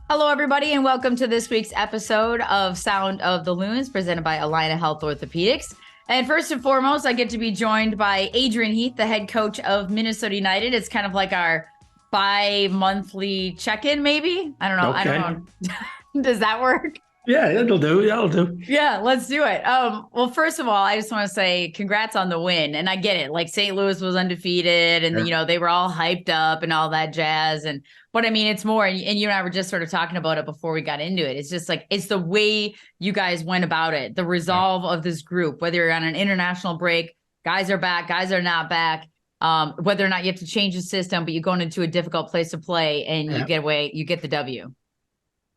Hello, everybody, and welcome to this week's episode of Sound of the Loons, presented by Allina Health Orthopedics. And first and foremost, I get to be joined by Adrian Heath, the head coach of Minnesota United. It's kind of like our bi-monthly check-in, maybe? I don't know. Okay. I don't know. Does that work? Yeah, it'll do. Yeah, it'll do. Yeah, let's do it. Well, first of all, I just want to say congrats on the win. And I get it. Like St. Louis was undefeated and, they were all hyped up and all that jazz. But I mean, it's more, and you and I were just sort of talking about it before we got into it. It's just like, it's the way you guys went about it, the resolve of this group, whether you're on an international break, guys are back, guys are not back, whether or not you have to change the system, but you're going into a difficult place to play and you get the W.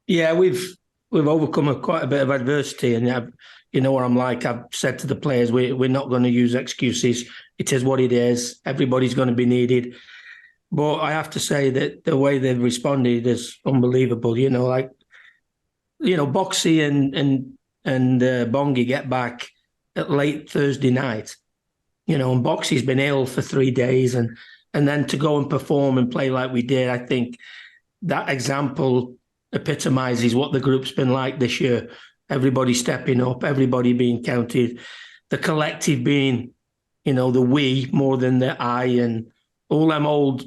Yeah, we've overcome quite a bit of adversity, and you know what I'm like. I've said to the players, we're not going to use excuses. It is what it is. Everybody's going to be needed. But I have to say that the way they've responded is unbelievable. Boxy and Bongi get back at late Thursday night. And Boxy's been ill for 3 days, and then to go and perform and play like we did, I think that example epitomizes what the group's been like this year. Everybody stepping up, everybody being counted, the collective being, the we more than the I, and all them old,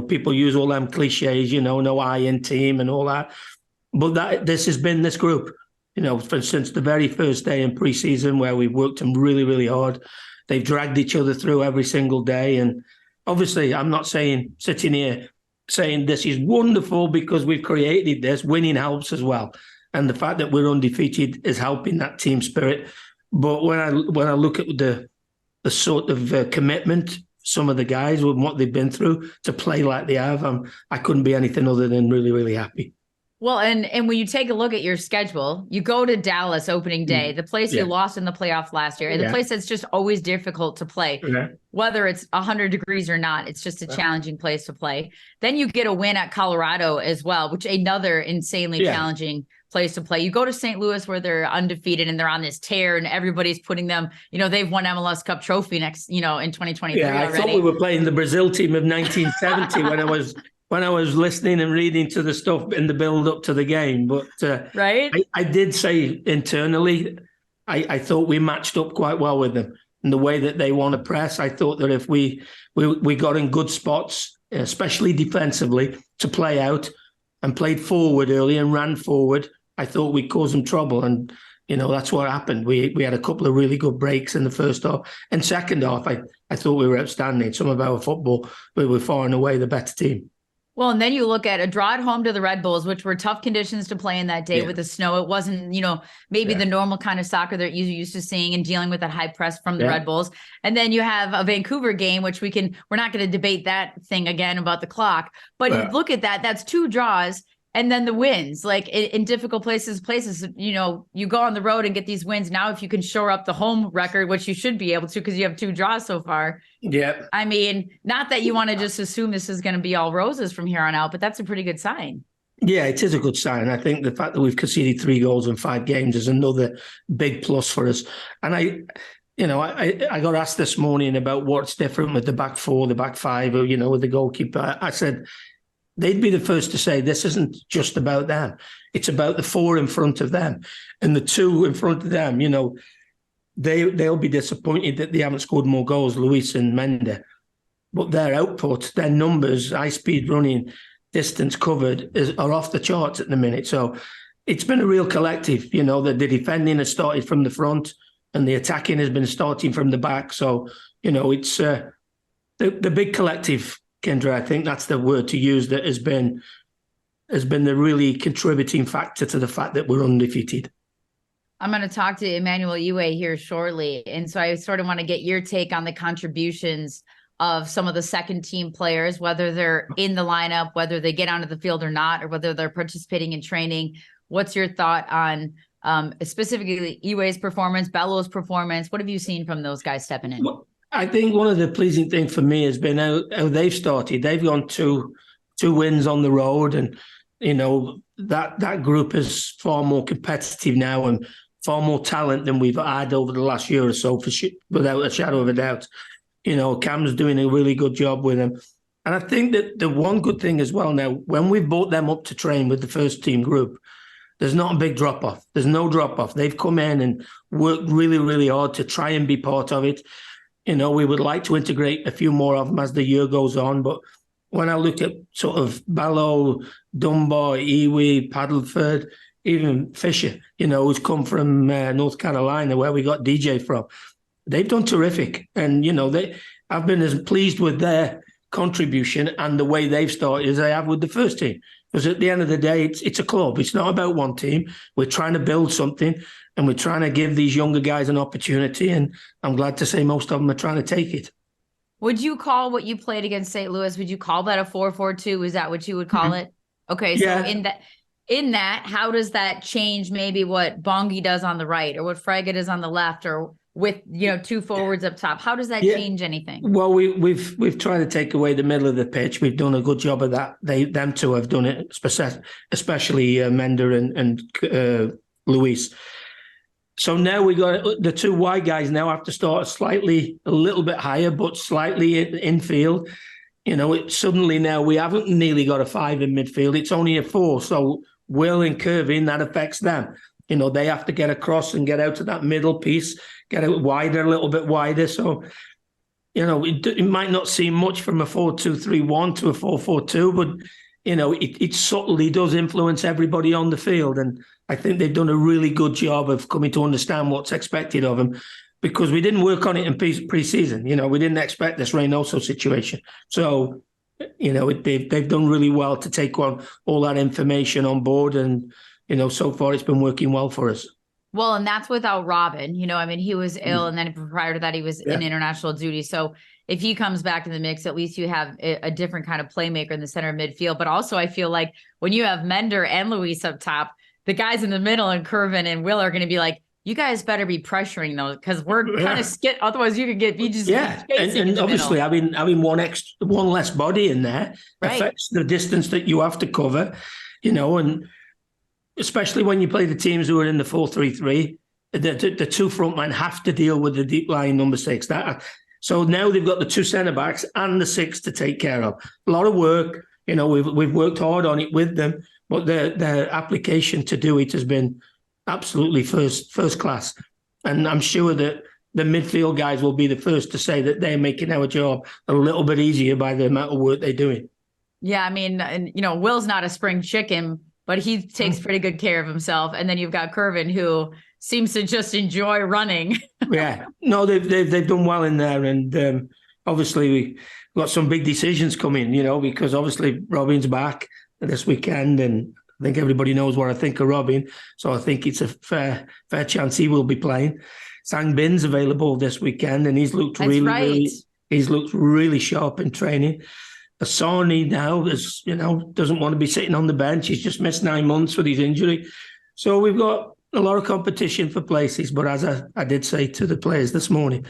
people use all them cliches, no I in team and all that. But this has been this group, since the very first day in preseason where we've worked them really, really hard. They've dragged each other through every single day. And obviously, I'm not sitting here saying this is wonderful because we've created this. Winning helps as well. And the fact that we're undefeated is helping that team spirit. But when I look at the sort of commitment, some of the guys with what they've been through to play like they have, I couldn't be anything other than really, really happy. Well, and when you take a look at your schedule, you go to Dallas opening day, the place you lost in the playoff last year, and the place that's just always difficult to play, whether it's 100 degrees or not. It's just a challenging place to play. Then you get a win at Colorado as well, which another insanely challenging place to play. You go to St. Louis where they're undefeated and they're on this tear and everybody's putting them, they've won MLS Cup trophy next, in 2023 I already. thought we were playing the Brazil team of 1970 when I was listening and reading to the stuff in the build up to the game. But I did say internally, I thought we matched up quite well with them. And the way that they want to press, I thought that if we got in good spots, especially defensively, to play out and played forward early and ran forward, I thought we'd cause them trouble. And, that's what happened. We had a couple of really good breaks in the first half. And second half, I thought we were outstanding. Some of our football, we were far and away the better team. Well, and then you look at a draw at home to the Red Bulls, which were tough conditions to play in that day with the snow. It wasn't, maybe the normal kind of soccer that you're used to seeing and dealing with that high press from the Red Bulls. And then you have a Vancouver game, which we're not going to debate that thing again about the clock. But you look at that's 2 draws. And then the wins, like in difficult places, you go on the road and get these wins. Now, if you can shore up the home record, which you should be able to because you have 2 draws so far. Yeah. I mean, not that you want to just assume this is going to be all roses from here on out, but that's a pretty good sign. Yeah, it is a good sign. I think the fact that we've conceded 3 goals in 5 games is another big plus for us. And I got asked this morning about what's different with the back 4, the back 5, with the goalkeeper. I said, they'd be the first to say this isn't just about them. It's about the 4 in front of them. And the 2 in front of them, they'll be disappointed that they haven't scored more goals, Luis and Mende. But their output, their numbers, high speed running, distance covered are off the charts at the minute. So it's been a real collective, that the defending has started from the front and the attacking has been starting from the back. So, it's the big collective, Kendra, I think that's the word to use, that has been the really contributing factor to the fact that we're undefeated. I'm going to talk to Emmanuel Iwe here shortly. And so I sort of want to get your take on the contributions of some of the second team players, whether they're in the lineup, whether they get onto the field or not, or whether they're participating in training. What's your thought on specifically Iwe's performance, Bello's performance? What have you seen from those guys stepping in? Well, I think one of the pleasing things for me has been how they've started. They've gone two wins on the road, and that group is far more competitive now and far more talent than we've had over the last year or so, without a shadow of a doubt. Cam's doing a really good job with them. And I think that the one good thing as well now, when we've brought them up to train with the first team group, there's not a big drop-off. There's no drop-off. They've come in and worked really, really hard to try and be part of it. We would like to integrate a few more of them as the year goes on. But when I look at sort of Ballo, Dunbar, Iwe, Paddleford, even Fisher, who's come from North Carolina, where we got DJ from, they've done terrific. And, I've been as pleased with their contribution and the way they've started as I have with the first team. Because at the end of the day, it's a club. It's not about one team. We're trying to build something, and we're trying to give these younger guys an opportunity. And I'm glad to say most of them are trying to take it. Would you call what you played against St. Louis, would you call that a 4-4-2? Is that what you would call it? Okay, so yeah. in that, how does that change maybe what Bongi does on the right, or what Fraga does on the left, or with two forwards up top? How does that change anything? Well, we've tried to take away the middle of the pitch. We've done a good job of that. Them two have done it, especially Mender and Luis. So now we got the two wide guys now have to start a little bit higher, but slightly infield. Suddenly now we haven't nearly got a 5 in midfield. It's only a 4. So Will and Curvin, that affects them. They have to get across and get out to that middle piece, get out wider, a little bit wider. So, it might not seem much from a 4-2-3-1 to a 4-4-2, but, it subtly does influence everybody on the field. And I think they've done a really good job of coming to understand what's expected of them, because we didn't work on it in pre-season. We didn't expect this Reynoso situation. So, they've done really well to take on all that information on board. And, so far it's been working well for us. Well, and that's without Robin. He was ill, and then prior to that, he was in international duty. So if he comes back in the mix, at least you have a different kind of playmaker in the center of midfield. But also, I feel like when you have Mender and Luis up top, the guys in the middle and Curvin and Will are going to be like, you guys better be pressuring those, because we're kind of skit. Otherwise, you could get and obviously having one less body in there affects the distance that you have to cover, and especially when you play the teams who are in the 4-3-3, the two front men have to deal with the deep line number 6. So now they've got the 2 centre backs and the 6 to take care of. A lot of work. We've worked hard on it with them, but their application to do it has been absolutely first class. And I'm sure that the midfield guys will be the first to say that they're making our job a little bit easier by the amount of work they're doing. Yeah, Will's not a spring chicken, but he takes pretty good care of himself. And then you've got Curvin, who seems to just enjoy running. Yeah, no, they've done well in there, and obviously we got some big decisions coming. Because obviously Robin's back this weekend, and I think everybody knows what I think of Robin. So I think it's a fair chance he will be playing. Sang Bin's available this weekend, and he's looked really sharp in training. Asani now doesn't want to be sitting on the bench. He's just missed 9 months with his injury. So we've got a lot of competition for places. But as I did say to the players this morning,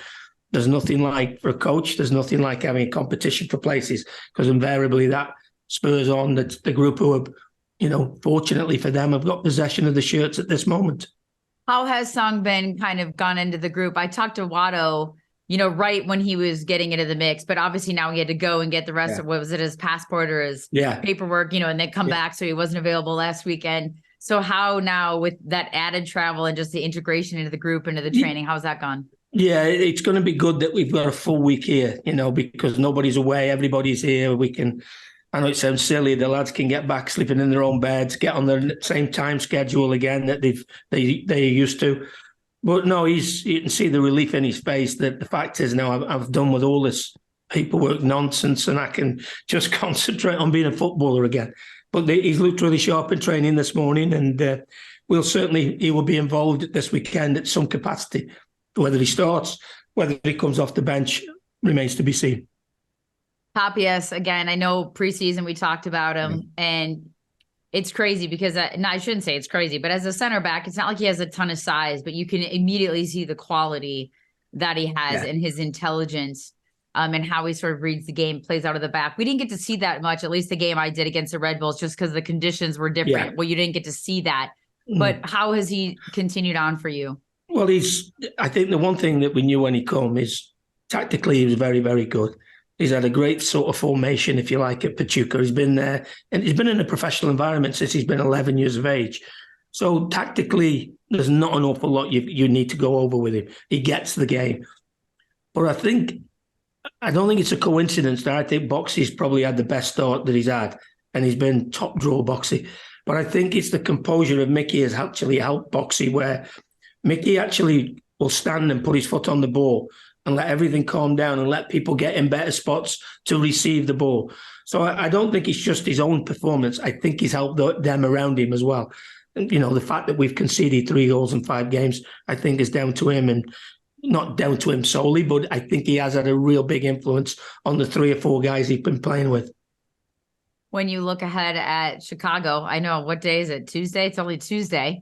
there's nothing like, for a coach, there's nothing like having a competition for places, because invariably that spurs on the group who are, fortunately for them, have got possession of the shirts at this moment. How has Songbin kind of gone into the group? I talked to Watto, right when he was getting into the mix, but obviously now he had to go and get the rest of, what was it, his passport or his paperwork, and then come back. So he wasn't available last weekend. So how now, with that added travel and just the integration into the group, into the training, how's that gone? Yeah, it's going to be good that we've got a full week here, because nobody's away, everybody's here. I know it sounds silly, the lads can get back sleeping in their own beds, get on the same time schedule again that they're used to. But no, you can see the relief in his face. That the fact is now I've done with all this paperwork nonsense, and I can just concentrate on being a footballer again. But he's looked really sharp in training this morning, and he will be involved this weekend at some capacity. Whether he starts, whether he comes off the bench, remains to be seen. Papias, again, I know preseason we talked about him, and it's crazy because I shouldn't say it's crazy, but as a center back, it's not like he has a ton of size, but you can immediately see the quality that he has and his intelligence, and how he sort of reads the game, plays out of the back. We didn't get to see that much, at least the game I did against the Red Bulls, just because the conditions were different. Well, you didn't get to see that. But how has he continued on for you? Well, I think the one thing that we knew when he came is tactically he was very, very good. He's had a great sort of formation, if you like, at Pachuca. He's been there and he's been in a professional environment since he's been 11 years of age. So tactically, there's not an awful lot you need to go over with him. He gets the game. But I don't think it's a coincidence that I think Boxy's probably had the best start that he's had, and he's been top draw Boxy. But I think it's the composure of Mickey has actually helped Boxy, where Mickey actually will stand and put his foot on the ball and let everything calm down and let people get in better spots to receive the ball. So I don't think it's just his own performance. I think he's helped them around him as well. And, the fact that we've conceded 3 goals in 5 games, I think is down to him, and not down to him solely, but I think he has had a real big influence on the 3 or 4 guys he's been playing with. When you look ahead at Chicago, I know, what day is it? Tuesday? It's only Tuesday.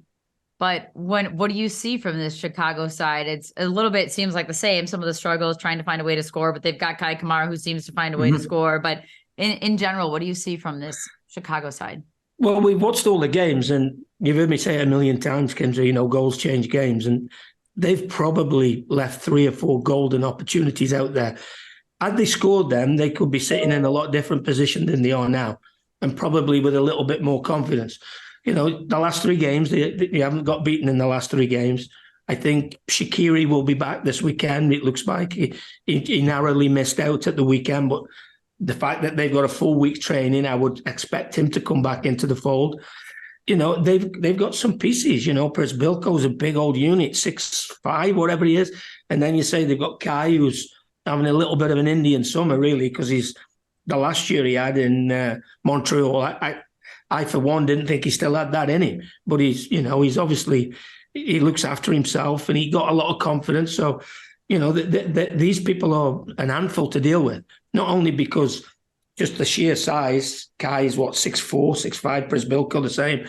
But what do you see from this Chicago side? It's a little bit, seems like the same. Some of the struggles trying to find a way to score, but they've got Kai Kamara who seems to find a way to score. But in general, what do you see from this Chicago side? Well, we've watched all the games, and you've heard me say it a million times, Kendra, goals change games. And they've probably left 3 or 4 golden opportunities out there. Had they scored them, they could be sitting in a lot different position than they are now, and probably with a little bit more confidence. The last 3 games, they haven't got beaten in the last 3 games. I think Shaqiri will be back this weekend. It looks like he narrowly missed out at the weekend, but the fact that they've got a full week training, I would expect him to come back into the fold. They've got some pieces. Presbilko's a big old unit, 6'5", whatever he is. And then you say they've got Kai, who's having a little bit of an Indian summer, really, because the last year he had in Montreal. I, for one, didn't think he still had that in him. But he's obviously, he looks after himself and he got a lot of confidence. So, these people are an handful to deal with, not only because just the sheer size. Kai is 6'4", 6'5", Presbilko the same.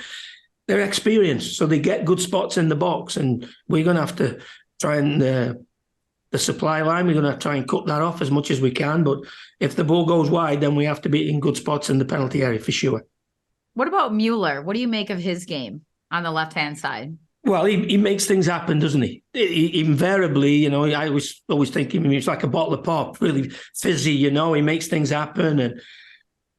They're experienced, so they get good spots in the box, and we're going to have to try and the supply line, we're going to try and cut that off as much as we can. But if the ball goes wide, then we have to be in good spots in the penalty area for sure. What about Mueller? What do you make of his game on the left-hand side? Well, he makes things happen, doesn't he? He invariably, I was always thinking he's like a bottle of pop, really fizzy, he makes things happen.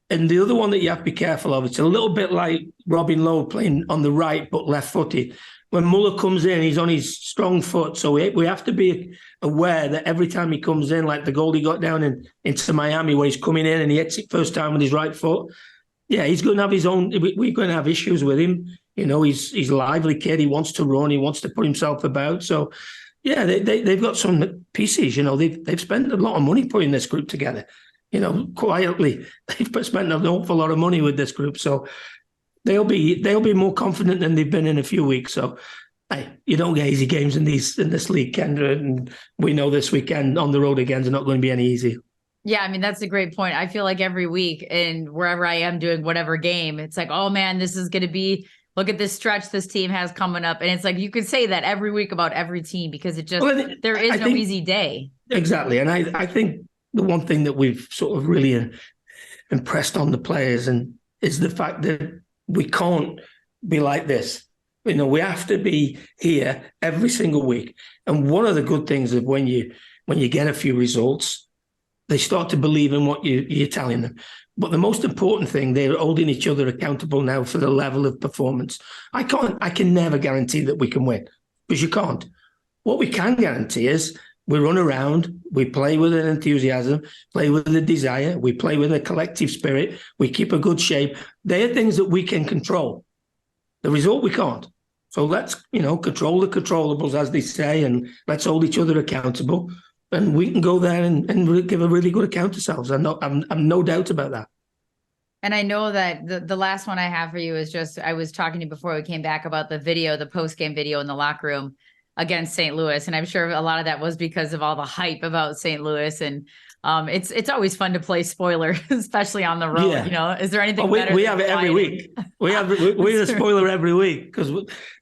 And the other one that you have to be careful of, it's a little bit like Robin Lowe playing on the right but left-footed. When Muller comes in, he's on his strong foot, so we have to be aware that every time he comes in, like the goal he got down into Miami where he's coming in and he hits it first time with his right foot, yeah, he's going to have his own, we're going to have issues with him. He's a lively kid. He wants to run. He wants to put himself about. So, yeah, they've got some pieces. They've spent a lot of money putting this group together. Quietly, they've spent an awful lot of money with this group. So they'll be more confident than they've been in a few weeks. So, you don't get easy games in this league, Kendra, and we know this weekend on the road again is not going to be any easy. Yeah, I mean, that's a great point. I feel like every week and wherever I am doing whatever game, it's like, oh man, this is going to be, look at this stretch this team has coming up. And it's like, you could say that every week about every team because there is no easy day. Exactly. And I think the one thing that we've sort of really impressed on the players is the fact that we can't be like this. We have to be here every single week. And one of the good things of when you get a few results, they start to believe in what you're telling them. But the most important thing, they're holding each other accountable now for the level of performance. I can never guarantee that we can win, because you can't. What we can guarantee is we run around, we play with an enthusiasm, play with a desire, we play with a collective spirit, we keep a good shape. They are things that we can control. The result we can't. So let's, control the controllables, as they say, and let's hold each other accountable. And we can go there and give a really good account of ourselves. I'm no doubt about that. And I know that the last one I have for you is just, I was talking to you before we came back about the post-game video in the locker room against St. Louis. And I'm sure a lot of that was because of all the hype about St. Louis. And it's always fun to play spoiler, especially on the road. Yeah. Is there anything better? We have it every week. We have a spoiler every week, because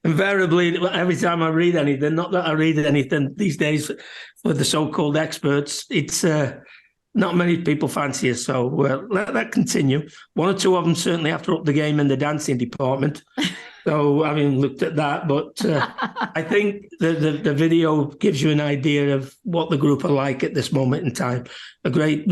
invariably every time I read anything, not that I read anything these days with the so-called experts, it's not many people fancy us. So let that continue. One or two of them certainly have to up the game in the dancing department. So I haven't looked at that, but I think the video gives you an idea of what the group are like at this moment in time. A great,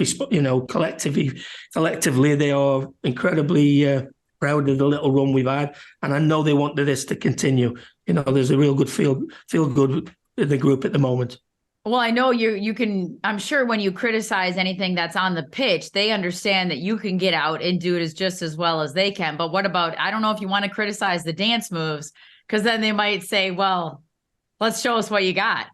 collectively, they are incredibly proud of the little run we've had, and I know they want this to continue. There's a real good feel good in the group at the moment. Well, I know you can, I'm sure when you criticize anything that's on the pitch, they understand that you can get out and do it just as well as they can. But what about, I don't know if you want to criticize the dance moves, because then they might say, well, let's show us what you got.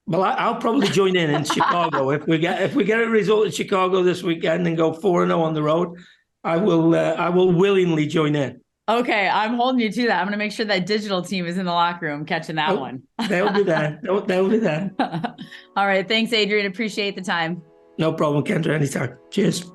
Well, I'll probably join in Chicago. If we get a result in Chicago this weekend and go 4-0 on the road, I will willingly join in. Okay, I'm holding you to that. I'm going to make sure that digital team is in the locker room catching that one. They'll be there. They'll be there. All right. Thanks, Adrian. Appreciate the time. No problem, Kendra. Anytime. Cheers.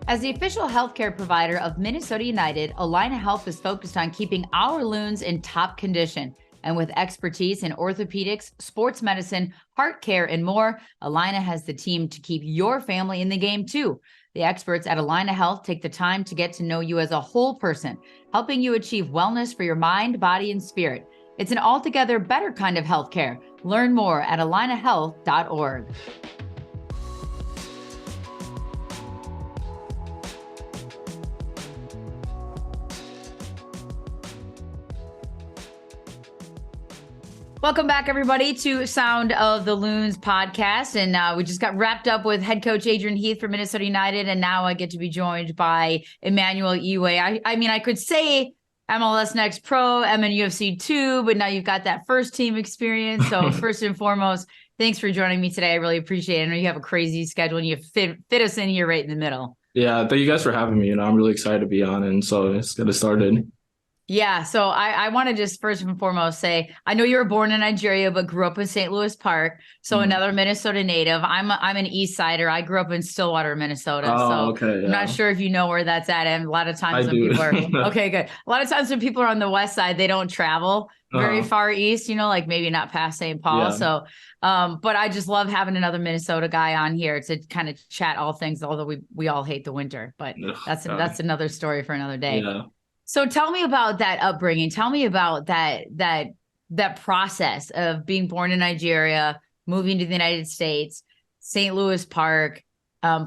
As the official healthcare provider of Minnesota United, Allina Health is focused on keeping our Loons in top condition. And with expertise in orthopedics, sports medicine, heart care, and more, Allina has the team to keep your family in the game too. The experts at Allina Health take the time to get to know you as a whole person, helping you achieve wellness for your mind, body, and spirit. It's an altogether better kind of healthcare. Learn more at allinahealth.org. Welcome back, everybody, to Sound of the Loons podcast. And we just got wrapped up with head coach Adrian Heath for Minnesota United. And now I get to be joined by Emmanuel Iwe. I mean, I could say MLS Next Pro, MNUFC 2, but now you've got that first team experience. So first and foremost, thanks for joining me today. I really appreciate it. I know you have a crazy schedule and you fit us in here right in the middle. Yeah, thank you guys for having me. I'm really excited to be on. And so let's get it started. Yeah, so I want to just first and foremost say, I know you were born in Nigeria, but grew up in St. Louis Park. So another Minnesota native. I'm an East Sider. I grew up in Stillwater, Minnesota. Okay. Yeah. I'm not sure if you know where that's at. And a lot of times people are okay, good. A lot of times when people are on the West Side, they don't travel very far east. Like maybe not past St. Paul. Yeah. So, but I just love having another Minnesota guy on here to kind of chat all things. Although we all hate the winter, but that's another story for another day. Yeah. So tell me about that upbringing. Tell me about that process of being born in Nigeria, moving to the United States, St. Louis Park,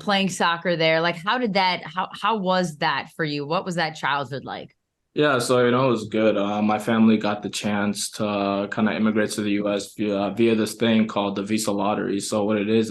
playing soccer there. Like, how was that for you? What was that childhood like? Yeah, so, it was good. My family got the chance to kind of immigrate to the U.S. via this thing called the visa lottery. So what it is,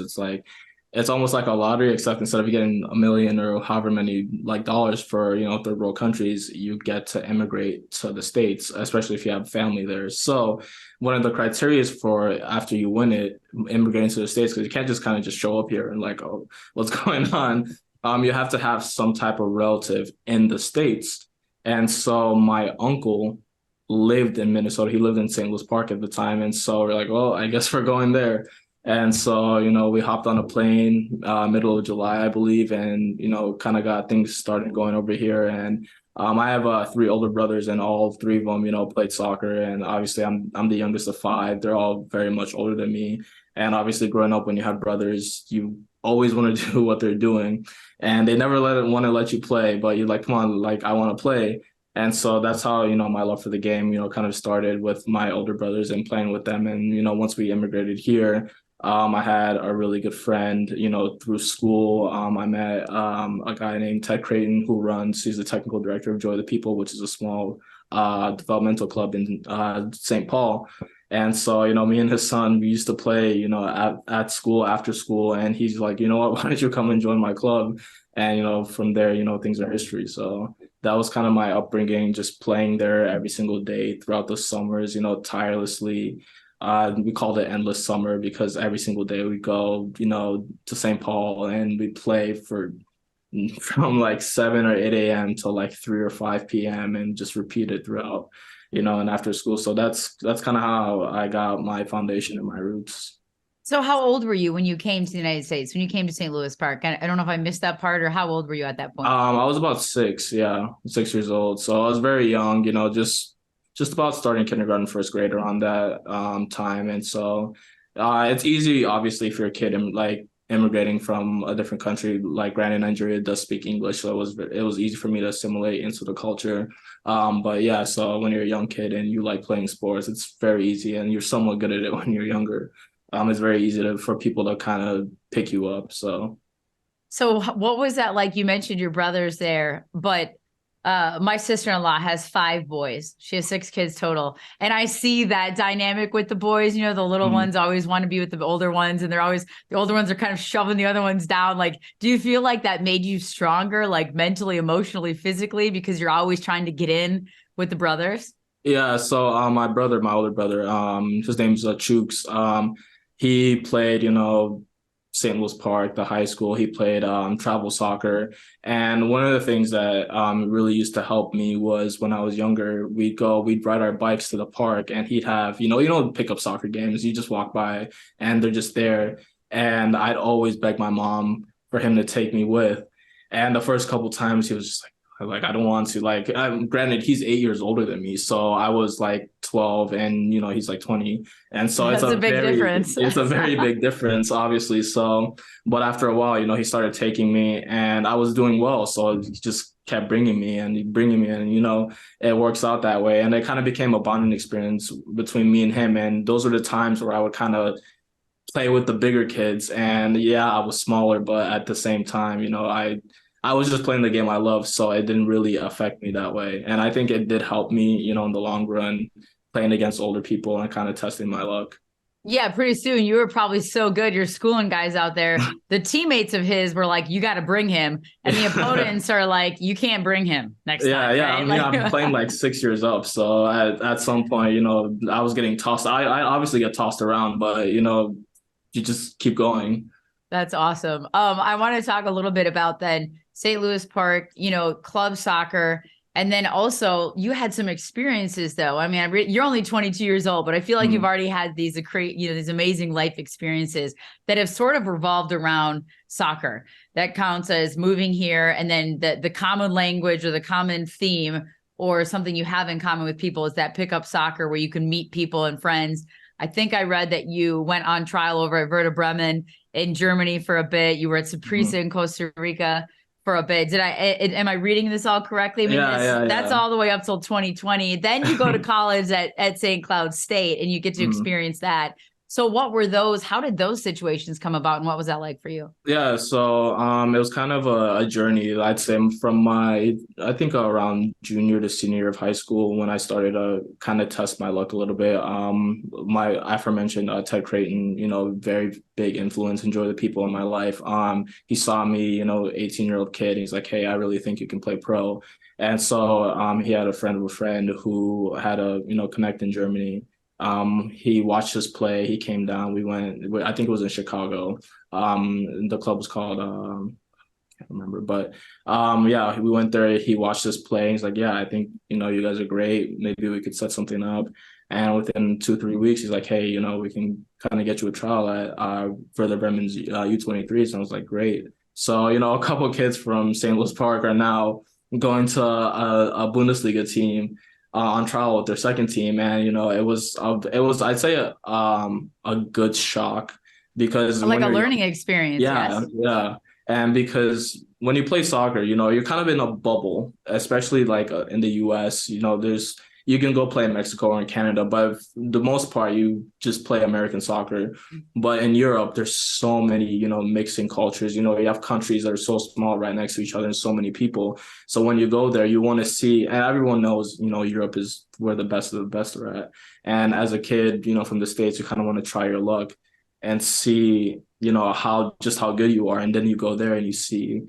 it's almost like a lottery, except instead of getting $1 million or however many dollars for, third world countries, you get to immigrate to the States, especially if you have family there. So one of the criteria is for after you win it, immigrating to the States, because you can't just kind of just show up here and oh, what's going on? You have to have some type of relative in the States. And so my uncle lived in Minnesota. He lived in St. Louis Park at the time. And so we're like, well, I guess we're going there. And so, we hopped on a plane middle of July, I believe, and, kind of got things started going over here. And I have 3 older brothers, and all 3 of them, played soccer. And obviously I'm the youngest of 5. They're all very much older than me. And obviously growing up, when you have brothers, you always want to do what they're doing. And they never want to let you play, but you're like, come on, I want to play. And so that's how, my love for the game, kind of started with my older brothers and playing with them. And, once we immigrated here, I had a really good friend, through school. I met a guy named Ted Creighton he's the technical director of Joy the People, which is a small developmental club in St. Paul. And so, me and his son, we used to play, at school, after school. And he's like, you know what, why don't you come and join my club? And, from there, things are history. So that was kind of my upbringing, just playing there every single day throughout the summers, tirelessly. We called it endless summer because every single day we go, to St. Paul and we play from 7 or 8 a.m. to 3 or 5 p.m. and just repeat it throughout, and after school. So that's kind of how I got my foundation and my roots. So how old were you when you came to the United States, when you came to St. Louis Park? I don't know if I missed that part, or how old were you at that point? I was about 6 years old. So I was very young, just just about starting kindergarten, first grade around that time. And so it's easy, obviously, if you're a kid and like immigrating from a different country. Like granted, Nigeria does speak English, so it was easy for me to assimilate into the culture. But yeah, so when you're a young kid and you like playing sports, it's very easy, and you're somewhat good at it when you're younger. It's very easy for people to kind of pick you up. So what was that like? You mentioned your brothers there, but my sister-in-law has 5 boys. She has 6 kids total. And I see that dynamic with the boys. You know, the little ones always want to be with the older ones, and the older ones are kind of shoving the other ones down. Like, do you feel like that made you stronger, like mentally, emotionally, physically, because you're always trying to get in with the brothers? Yeah, so my older brother, his name's Chooks. He played, St. Louis Park, the high school. He played travel soccer. And one of the things that really used to help me was when I was younger, we'd ride our bikes to the park, and he'd have, pickup soccer games. You just walk by and they're just there. And I'd always beg my mom for him to take me with. And the first couple times he was just like, I don't want to. Like, granted, he's 8 years older than me, so I was like 12, and he's like 20, and so That's a big difference. It's a very big difference, obviously. So, but after a while, he started taking me, and I was doing well, so he just kept bringing me, and it works out that way, and it kind of became a bonding experience between me and him, and those were the times where I would kind of play with the bigger kids, and yeah, I was smaller, but at the same time, I was just playing the game I love, so it didn't really affect me that way. And I think it did help me, in the long run, playing against older people and kind of testing my luck. Yeah, pretty soon you were probably so good. You're schooling guys out there. The teammates of his were like, you got to bring him. And the opponents are like, you can't bring him next time. Yeah. Right? I mean, I'm playing like 6 years up. So at some point, I was getting tossed. I obviously get tossed around, but, you just keep going. That's awesome. I want to talk a little bit about then St. Louis Park, club soccer. And then also you had some experiences though. I mean, you're only 22 years old, but I feel like you've already had these amazing life experiences that have sort of revolved around soccer. That counts as moving here. And then the common language or the common theme or something you have in common with people is that pickup soccer where you can meet people and friends. I think I read that you went on trial over at Werder Bremen in Germany for a bit. You were at Saprissa in Costa Rica for a bit. Am I reading this all correctly? I mean, that's all the way up till 2020. Then you go to college at St. Cloud State and you get to experience that. So what were those? How did those situations come about, and what was that like for you? Yeah, so it was kind of a journey, I'd say, from I think around junior to senior year of high school when I started to kind of test my luck a little bit. My aforementioned Ted Creighton, very big influence, enjoy the people in my life. He saw me, 18-year-old kid, and he's like, hey, I really think you can play pro. And so he had a friend of a friend who had a, connect in Germany. He watched us play. He came down. We went, I think it was in Chicago. The club was called, can't remember, but yeah, we went there. He watched us play. He's like, yeah, I think, you guys are great. Maybe we could set something up. And within 2-3 weeks, he's like, hey, we can kind of get you a trial at Werder Bremen's U23. So I was like, great. So, a couple of kids from St. Louis Park are now going to a Bundesliga team on trial with their second team, and it was I'd say a good shock because like a learning experience. Yeah, and because when you play soccer, you're kind of in a bubble, especially like in the U.S. You can go play in Mexico or in Canada, but for the most part, you just play American soccer. But in Europe, there's so many, mixing cultures. You have countries that are so small right next to each other and so many people. So when you go there, you want to see, and everyone knows, Europe is where the best of the best are at. And as a kid, from the States, you kind of want to try your luck and see, how good you are. And then you go there and you see,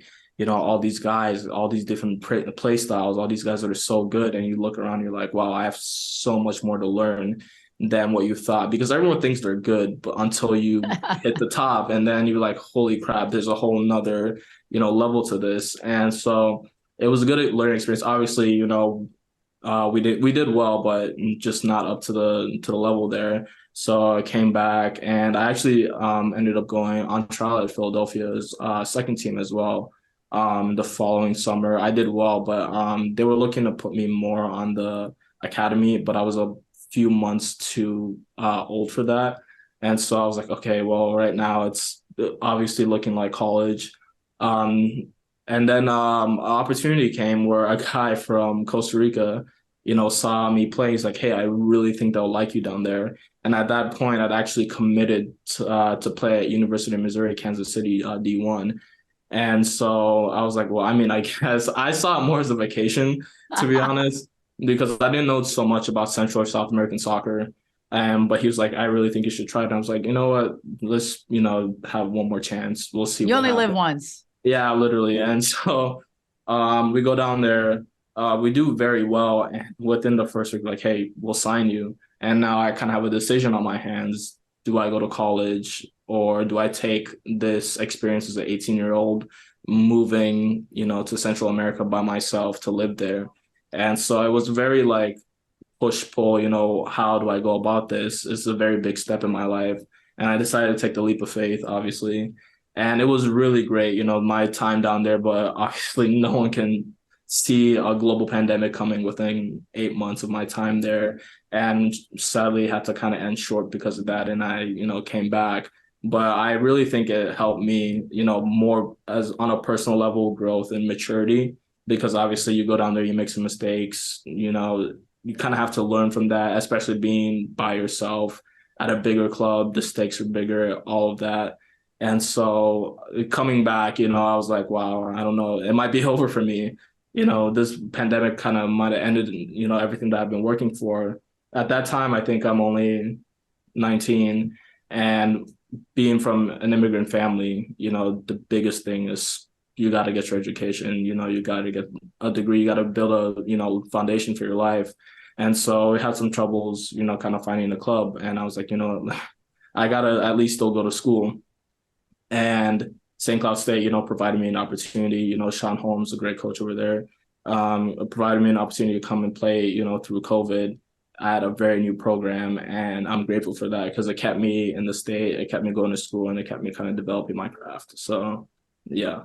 all these guys, all these different play styles, all these guys that are so good. And you look around, you're like, wow, I have so much more to learn than what you thought, because everyone thinks they're good, but until you hit the top, and then you're like, holy crap, there's a whole nother, level to this. And so it was a good learning experience. Obviously, we did well, but just not up to the level there. So I came back, and I actually ended up going on trial at Philadelphia's second team as well. The following summer, I did well, but they were looking to put me more on the academy, but I was a few months too old for that. And so I was like, okay, well, right now it's obviously looking like college. And then an opportunity came where a guy from Costa Rica, saw me play. He's like, hey, I really think they'll like you down there. And at that point, I'd actually committed to play at University of Missouri, Kansas City, D1. And so I was like, well, I mean, I guess I saw it more as a vacation, to be honest, because I didn't know so much about Central or South American soccer. But he was like, I really think you should try it. And I was like, you know what? Let's, have one more chance. We'll see You what only live happens. once. Yeah, literally. And so we go down there. We do very well. And within the first week, like, hey, we'll sign you. And now I kind of have a decision on my hands. Do I go to college or do I take this experience as an 18-year-old moving, to Central America by myself to live there? And so it was very like push pull, how do I go about this? It's a very big step in my life. And I decided to take the leap of faith, obviously. And it was really great, my time down there, but obviously no one can see a global pandemic coming within 8 months of my time there. And sadly had to kind of end short because of that. And I, came back. But I really think it helped me, more as on a personal level, growth and maturity, because obviously you go down there, you make some mistakes, you kind of have to learn from that, especially being by yourself at a bigger club. The stakes are bigger, all of that. And so coming back, I was like, wow, I don't know, it might be over for me. This pandemic kind of might have ended, everything that I've been working for. At that time, I think I'm only 19, and being from an immigrant family, the biggest thing is you got to get your education, you got to get a degree, you got to build a, foundation for your life. And so we had some troubles, kind of finding a club. And I was like, I got to at least still go to school. And St. Cloud State, provided me an opportunity. Sean Holmes, a great coach over there, provided me an opportunity to come and play, through COVID at a very new program. And I'm grateful for that because it kept me in the state, it kept me going to school, and it kept me kind of developing my craft. So, yeah.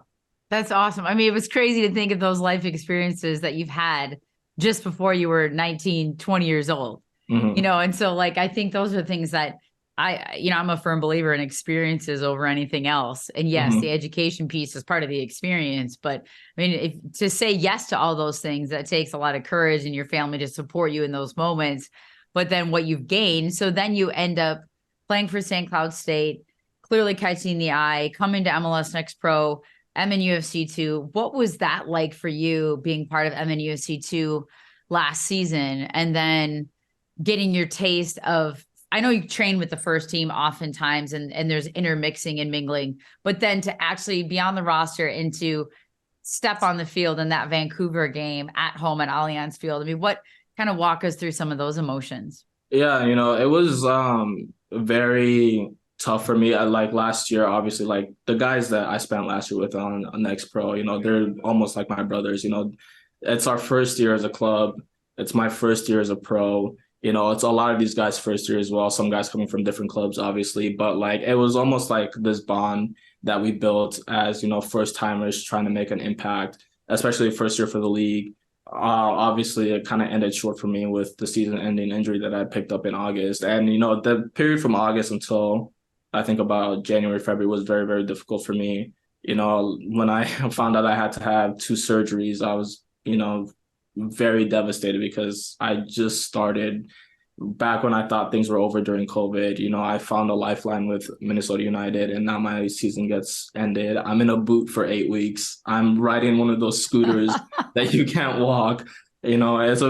That's awesome. I mean, it was crazy to think of those life experiences that you've had just before you were 19, 20 years old, Mm-hmm. and so like, I think those are things that I'm a firm believer in experiences over anything else. And yes, Mm-hmm. the education piece is part of the experience, but I mean, to say yes to all those things, that takes a lot of courage and your family to support you in those moments. But then what you've gained, so then you end up playing for St. Cloud State, clearly catching the eye, coming to MLS Next Pro, MNUFC 2. What was that like for you being part of MNUFC 2 last season? And then getting your taste of, I know you train with the first team oftentimes and there's intermixing and mingling, but then to actually be on the roster and to step on the field in that Vancouver game at home at Allianz Field. I mean, what kind of walk us through some of those emotions? Yeah, it was very tough for me. I like last year, obviously, like the guys that I spent last year with on Next Pro, they're almost like my brothers. It's our first year as a club. It's my first year as a pro. It's a lot of these guys' first year as well. Some guys coming from different clubs, obviously, but like it was almost like this bond that we built as, first timers trying to make an impact, especially first year for the league. Obviously, it kind of ended short for me with the season-ending injury that I picked up in August. And, the period from August until I think about January, February was very, very difficult for me. When I found out I had to have 2 surgeries, I was, very devastated because I just started back when I thought things were over during COVID. I found a lifeline with Minnesota United, and now my season gets ended. I'm in a boot for 8 weeks. I'm riding one of those scooters that you can't walk. It's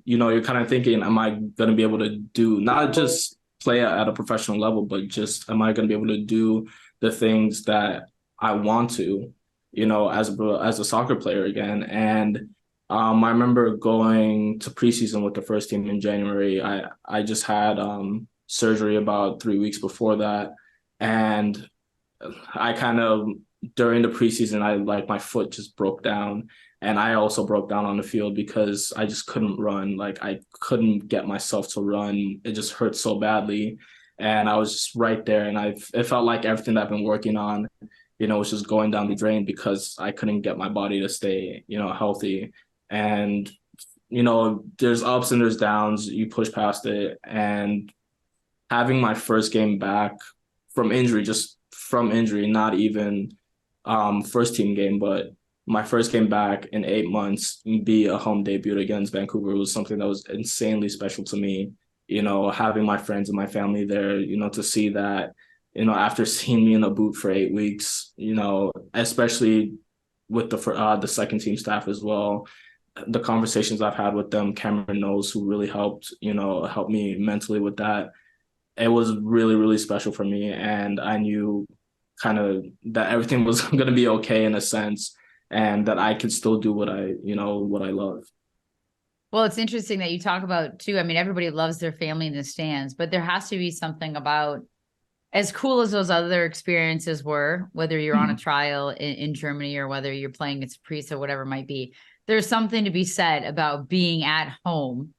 you're kind of thinking, am I going to be able to do not just play at a professional level, but just am I going to be able to do the things that I want to, as a soccer player again. And I remember going to preseason with the first team in January. I just had surgery about 3 weeks before that. And I kind of, during the preseason, my foot just broke down. And I also broke down on the field because I just couldn't run. Like I couldn't get myself to run. It just hurt so badly. And I was just right there. And it felt like everything that I've been working on, was just going down the drain because I couldn't get my body to stay, healthy. And there's ups and there's downs. You push past it. And having my first game back from injury, not even first team game, but my first game back in 8 months, be a home debut against Vancouver was something that was insanely special to me. Having my friends and my family there, to see that, after seeing me in a boot for 8 weeks, especially with the second team staff as well, the conversations I've had with them, Cameron knows, who really helped me mentally with that. It was really, really special for me. And I knew kind of that everything was going to be okay in a sense, and that I could still do what I love. Well, it's interesting that you talk about too. I mean, everybody loves their family in the stands, but there has to be something about, as cool as those other experiences were, whether you're on a trial in Germany or whether you're playing at Saprissa or whatever it might be, there's something to be said about being at home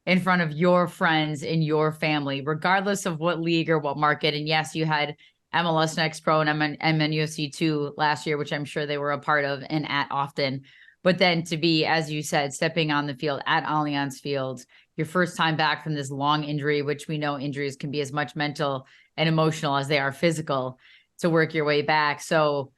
in front of your friends and your family, regardless of what league or what market. And yes, you had MLS Next Pro and MNUFC 2 last year, which I'm sure they were a part of and at often. But then to be, as you said, stepping on the field at Allianz Field, your first time back from this long injury, which we know injuries can be as much mental and emotional as they are physical, to work your way back. So,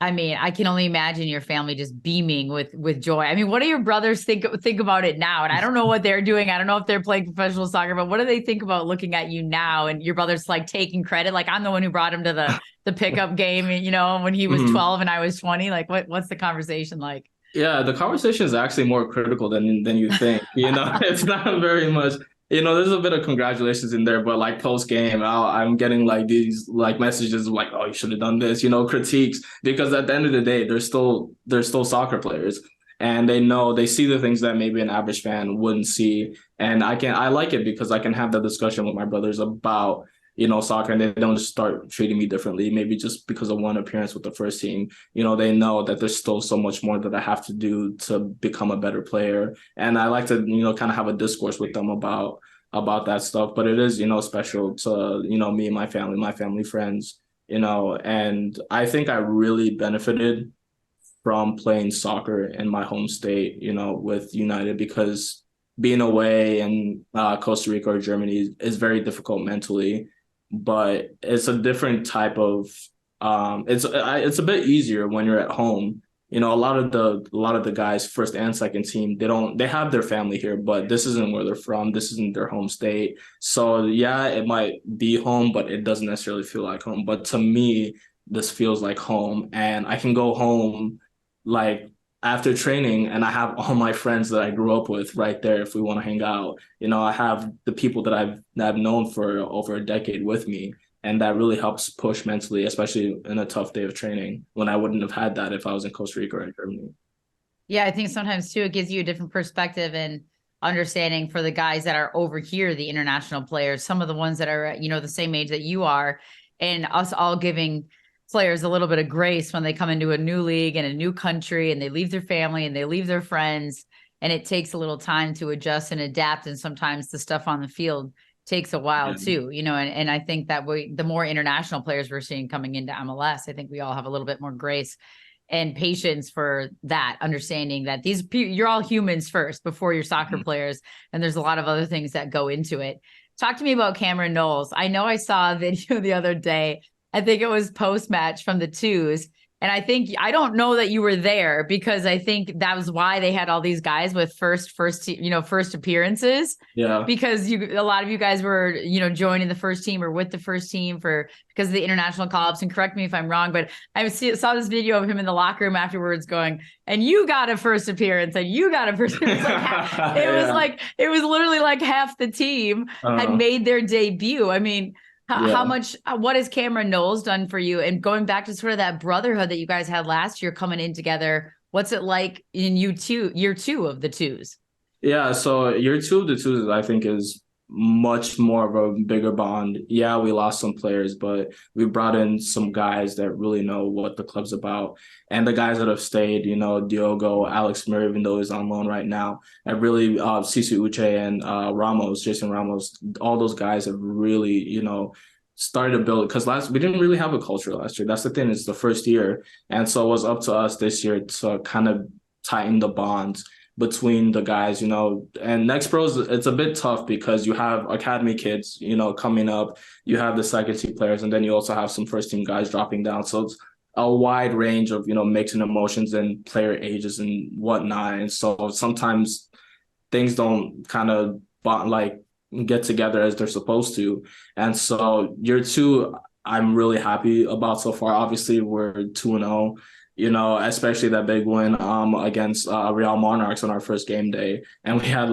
I mean, I can only imagine your family just beaming with joy. I mean, what do your brothers think about it now? And I don't know what they're doing. I don't know if they're playing professional soccer, but what do they think about looking at you now? And your brother's like taking credit. Like, I'm the one who brought him to the pickup game, when he was 12 and I was 20. Like, what's the conversation like? Yeah, the conversation is actually more critical than you think. It's not very much. There's a bit of congratulations in there, but like post game, I'm getting like these like messages like, "Oh, you should have done this," critiques, because at the end of the day, they're still soccer players, and they see the things that maybe an average fan wouldn't see. And I like it because I can have that discussion with my brothers about soccer, and they don't just start treating me differently, maybe just because of one appearance with the first team. They know that there's still so much more that I have to do to become a better player. And I like to, kind of have a discourse with them about that stuff. But it is, special to, me and my family, friends, and I think I really benefited from playing soccer in my home state, with United, because being away in Costa Rica or Germany is very difficult mentally. But it's a different type of it's a bit easier when you're at home. A lot of the guys, first and second team, they have their family here, but this isn't where they're from. This isn't their home state. So yeah, it might be home, but it doesn't necessarily feel like home. But to me, this feels like home, and I can go home like after training, and I have all my friends that I grew up with right there if we want to hang out. I have the people that I've known for over a decade with me, and that really helps push mentally, especially in a tough day of training when I wouldn't have had that if I was in Costa Rica or in Germany. Yeah, I think sometimes too, it gives you a different perspective and understanding for the guys that are over here, the international players, some of the ones that are, the same age that you are, and us all giving players a little bit of grace when they come into a new league and a new country, and they leave their family and they leave their friends, and it takes a little time to adjust and adapt. And sometimes the stuff on the field takes a while too, and I think that the more international players we're seeing coming into MLS, I think we all have a little bit more grace and patience for that, understanding that you're all humans first before you're soccer players. And there's a lot of other things that go into it. Talk to me about Cameron Knowles. I know I saw a video the other day. I think it was post-match from the twos. And I don't know that you were there, because I think that was why they had all these guys with first appearances. Yeah. Because a lot of you guys were, joining the first team or with the first team because of the international call-ups. And correct me if I'm wrong, but I saw this video of him in the locker room afterwards going, "And you got a first appearance, and you got a first appearance." It was literally like half the team had made their debut. I mean, what has Cameron Knowles done for you? And going back to sort of that brotherhood that you guys had last year coming in together, what's it like in year two of the twos? Yeah, so year two of the twos, I think, is much more of a bigger bond. Yeah, we lost some players, but we brought in some guys that really know what the club's about. And the guys that have stayed, Diogo, Alex Murray, even though he's on loan right now, and really Sisu Uche and Jason Ramos, all those guys have really, started to build, because we didn't really have a culture last year. That's the thing, it's the first year. And so it was up to us this year to kind of tighten the bonds between the guys, and Next Pros, it's a bit tough because you have academy kids, coming up, you have the second team players, and then you also have some first team guys dropping down. So it's a wide range of, mixing emotions and player ages and whatnot. And so sometimes things don't kind of get together as they're supposed to. And so year two, I'm really happy about so far. Obviously, we're 2-0, especially that big win against Real Monarchs on our first game day. And we had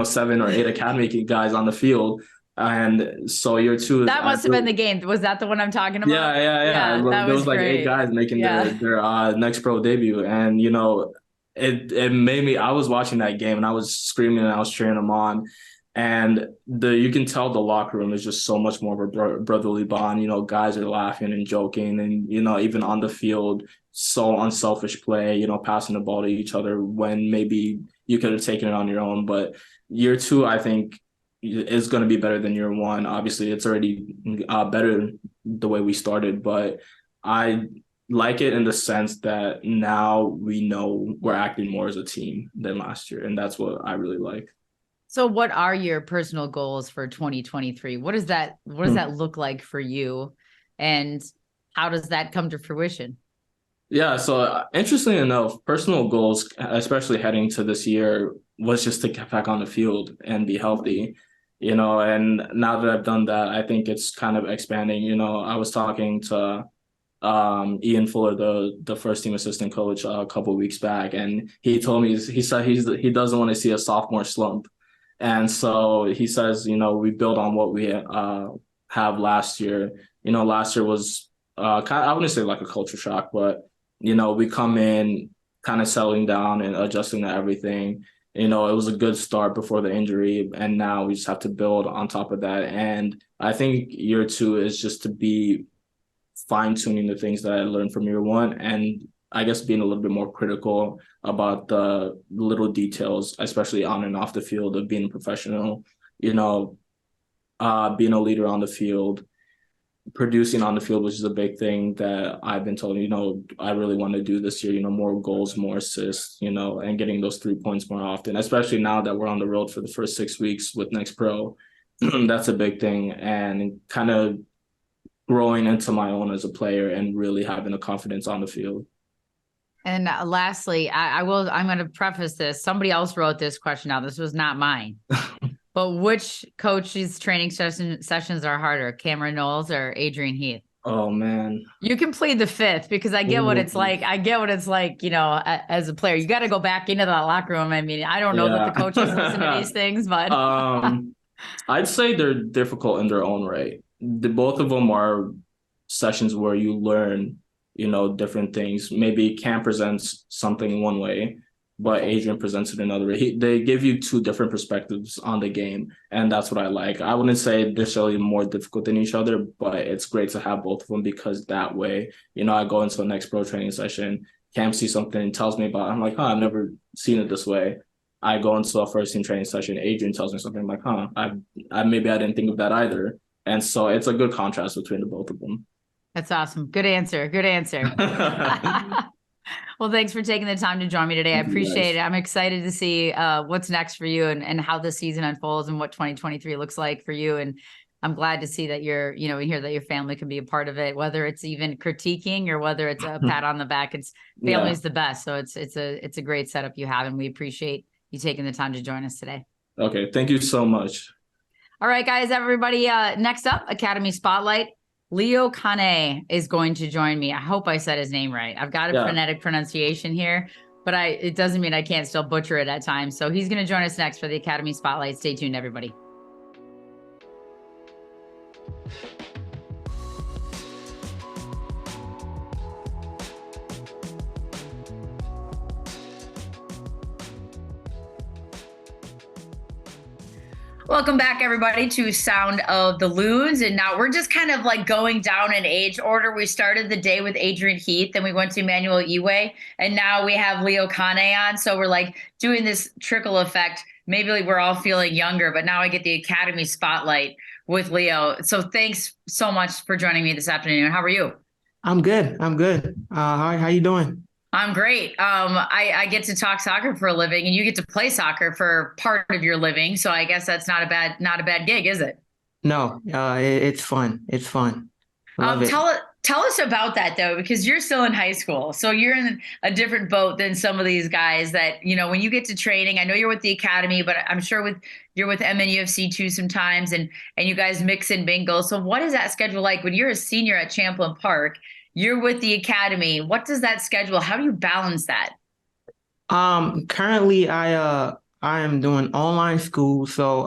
7 or 8 academy guys on the field. And so year two, that must have been the game. Was that the one I'm talking about? Yeah. There was great. 8 guys making their Next Pro debut. And, it made me, I was watching that game and I was screaming and I was cheering them on. And you can tell the locker room is just so much more of a brotherly bond. Guys are laughing and joking, and even on the field, so unselfish play. Passing the ball to each other when maybe you could have taken it on your own. But year two, I think, is going to be better than year one. Obviously, it's already better the way we started, but I like it in the sense that now we know we're acting more as a team than last year, and that's what I really like. So what are your personal goals for 2023? What does that look like for you? And how does that come to fruition? Yeah, so interestingly enough, personal goals, especially heading to this year, was just to get back on the field and be healthy, and now that I've done that, I think it's kind of expanding. I was talking to Ian Fuller, the first team assistant coach, a couple of weeks back, and he told me, he said he doesn't want to see a sophomore slump. And so he says, we build on what we have last year. Last year was I wouldn't say like a culture shock, but, we come in kind of settling down and adjusting to everything. It was a good start before the injury, and now we just have to build on top of that. And I think year two is just to be fine-tuning the things that I learned from year one, and I guess being a little bit more critical about the little details, especially on and off the field, of being a professional, being a leader on the field, producing on the field, which is a big thing that I've been told, I really want to do this year, more goals, more assists, and getting those 3 points more often, especially now that we're on the road for the first 6 weeks with Next Pro. That's a big thing, and kind of growing into my own as a player and really having the confidence on the field. And lastly, I'm going to preface this. Somebody else wrote this question out. This was not mine. But which coach's training sessions are harder, Cameron Knowles or Adrian Heath? Oh, man. You can plead the fifth because I get what it's like. I get what it's like, as a player. You got to go back into that locker room. I mean, I don't know that the coaches listen to these things, but I'd say they're difficult in their own right. Both of them are sessions where you learn, different things. Maybe Cam presents something one way, but Adrian presents it another way. They give you 2 different perspectives on the game, and that's what I like. I wouldn't say they're necessarily more difficult than each other, but it's great to have both of them because that way, I go into a Next Pro training session, Cam sees something and tells me about it. I'm like, I've never seen it this way. I go into a first team training session, Adrian tells me something, I'm like, I maybe I didn't think of that either. And so it's a good contrast between the both of them. That's awesome. Good answer. Good answer. Well, thanks for taking the time to join me today. I appreciate it. I'm excited to see what's next for you and how the season unfolds and what 2023 looks like for you. And I'm glad to see that you're, we hear that your family can be a part of it, whether it's even critiquing or whether it's a pat on the back. It's family's the best. So it's a great setup you have, and we appreciate you taking the time to join us today. Okay. Thank you so much. All right, guys, everybody. Next up, Academy Spotlight. Leo Conneh is going to join me. I hope I said his name right. I've got a phonetic pronunciation here, but it doesn't mean I can't still butcher it at times. So he's going to join us next for the Academy Spotlight. Stay tuned, everybody. Welcome back, everybody, to Sound of the Loons. And now we're just kind of like going down in age order. We started the day with Adrian Heath, then we went to Emmanuel Iwe, and now we have Leo Conneh on. So we're like doing this trickle effect. Maybe we're all feeling younger, but now I get the Academy Spotlight with Leo. So thanks so much for joining me this afternoon. How are you? I'm good. How you doing? I'm great. I get to talk soccer for a living, and you get to play soccer for part of your living. So I guess that's not a bad gig, is it? No, it's fun. It's fun. Love it. Tell us about that though, because you're still in high school, so you're in a different boat than some of these guys. That when you get to training, I know you're with the academy, but I'm sure you're with MNUFC too sometimes, and you guys mix and mingle. So what is that schedule like when you're a senior at Champlain Park? You're with the academy. What does that schedule? How do you balance that? Currently I am doing online school, so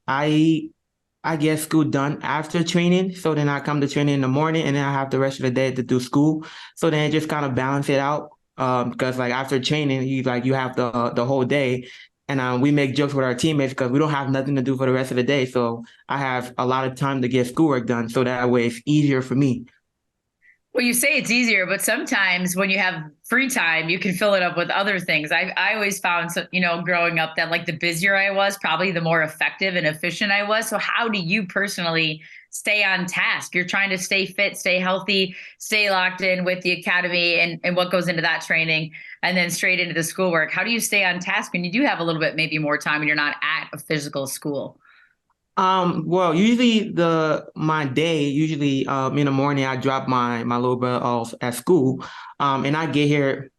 I I get school done after training. So then I come to training in the morning and then I have the rest of the day to do school. So then it just kind of balance it out. Because like after training, you have the whole day. And we make jokes with our teammates because we don't have nothing to do for the rest of the day. So I have a lot of time to get schoolwork done. So that way it's easier for me. Well, you say it's easier, but sometimes when you have free time, you can fill it up with other things. I always found, growing up that like the busier I was, probably the more effective and efficient I was. So how do you personally stay on task? You're trying to stay fit, stay healthy, stay locked in with the academy and what goes into that training, and then straight into the schoolwork. How do you stay on task when you do have a little bit, maybe more time and you're not at a physical school? Well, usually my day, usually in the morning I drop my little brother off at school. And I get here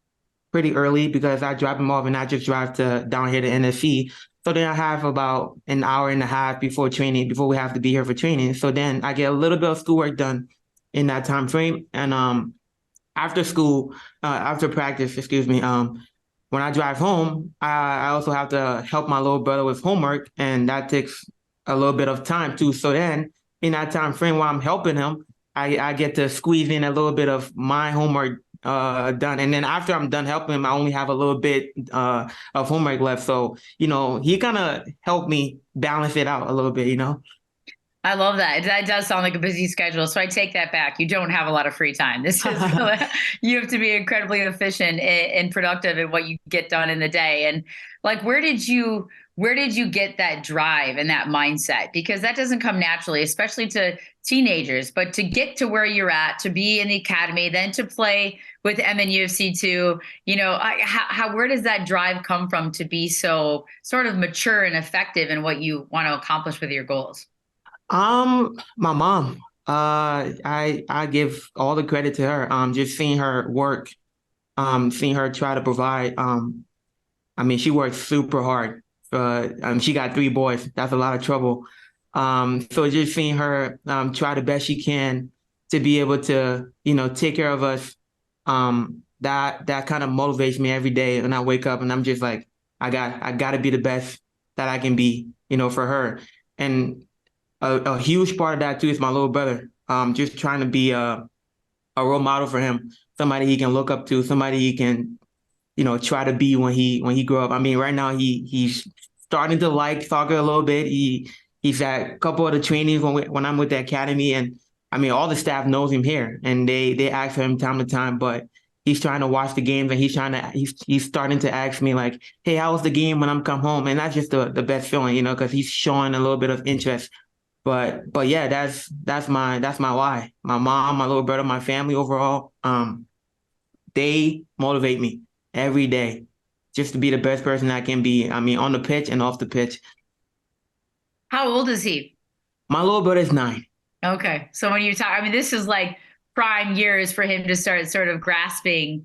pretty early because I drop him off and I just drive to down here to NSC. So then I have about an hour and a half before training, before we have to be here for training. So then I get a little bit of schoolwork done in that time frame. And after school, after practice, excuse me, when I drive home, I also have to help my little brother with homework, and that takes a little bit of time too. So then in that time frame while I'm helping him, I get to squeeze in a little bit of my homework done. And then after I'm done helping him, I only have a little bit of homework left. So, he kind of helped me balance it out a little bit. I love that. That does sound like a busy schedule. So I take that back. You don't have a lot of free time. This is you have to be incredibly efficient and productive in what you get done in the day. And like, where did you get that drive and that mindset? Because that doesn't come naturally, especially to teenagers. But to get to where you're at, to be in the academy, then to play with MNUFC too, where does that drive come from to be so sort of mature and effective in what you want to accomplish with your goals? My mom. I give all the credit to her. Just seeing her work, seeing her try to provide. I mean, she works super hard. She got three boys. That's a lot of trouble. So just seeing her try the best she can to be able to, take care of us. That kind of motivates me every day. And I wake up and I'm just like, I got to be the best that I can be, for her. And a huge part of that too is my little brother. Just trying to be a role model for him, somebody he can look up to, somebody he can, try to be when he grow up. I mean, right now he's starting to like soccer a little bit. He's at a couple of the trainings when I'm with the academy, and I mean, all the staff knows him here, and they ask for him time to time, but. He's trying to watch the games and he's starting to ask me like, hey, how was the game when I'm come home? And that's just the best feeling, because he's showing a little bit of interest. But yeah, that's my why. My mom, my little brother, my family overall, they motivate me every day just to be the best person I can be. I mean, on the pitch and off the pitch. How old is he? My little brother is 9. Okay. So when you talk, I mean, this is like prime years for him to start sort of grasping,